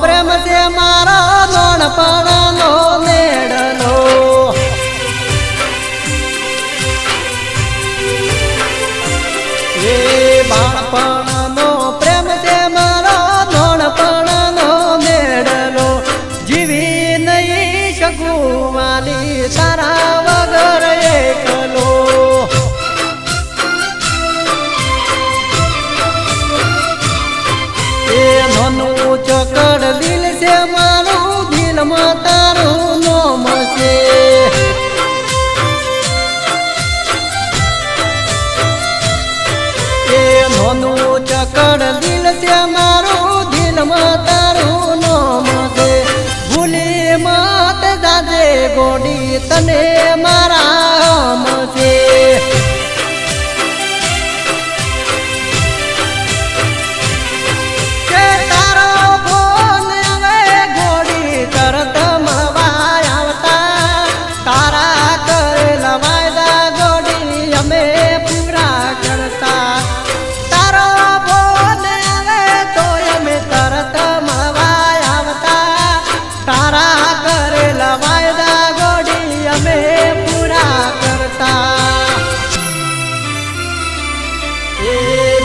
પ્રેમ છે મારો નોણપણનો મેળનો એ બાળપણનો પ્રેમ છે મારો નોણપણનો મેળનો જીવી નહીં શકું વાલી તારા વગર એકલો એ નાનું ચોકડ દિલ છે મારું દિલમાં તારું નામ છે એ નાનું ચોકડ દિલ છે મારું દિલમાં તારું નામ છે ભૂલી મત જાજે ગોડી તને મારા આમ છે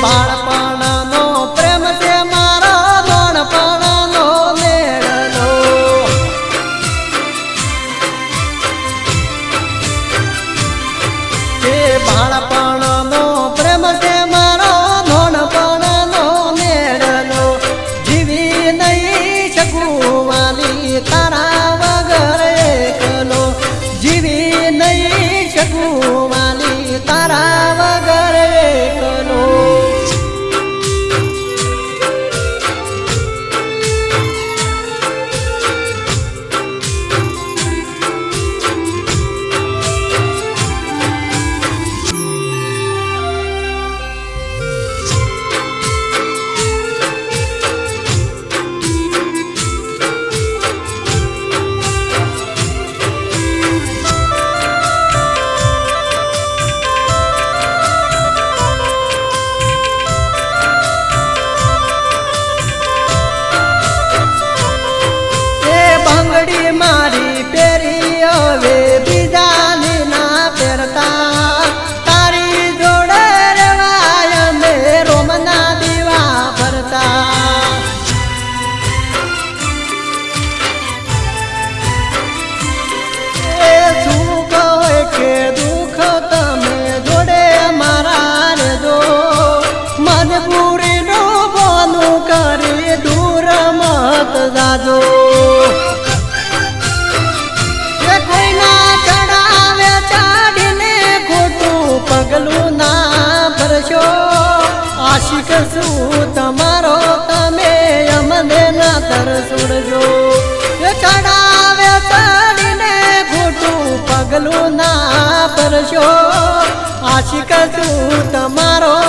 બાળપણનો પ્રેમ છે મારો નાનપણનો મેળનો એ બાળપણનો પ્રેમ છે મારો નાનપણનો મેળનો જીવી નહીં શકું વાલી તારા વગર એકલો જીવી નહીં શકું વાલી તારા વગર એકલો મારી પેરી હવે બીજાની ના પહેરતા તારી જોડે રેવાય અમે રોમના દીવા ભરતા એ સુખ હોય કે દુઃખ તમે જોડે મારા રેજો મજબૂરીનું બોનું કરી દૂર મત જાજો પગલું ના ભરશો આશિક શું તમારો તમે અમને ના તરસુડજો ચડાવે ચડીને ખોટું પગલું ના ભરશો આશિક શું તમારો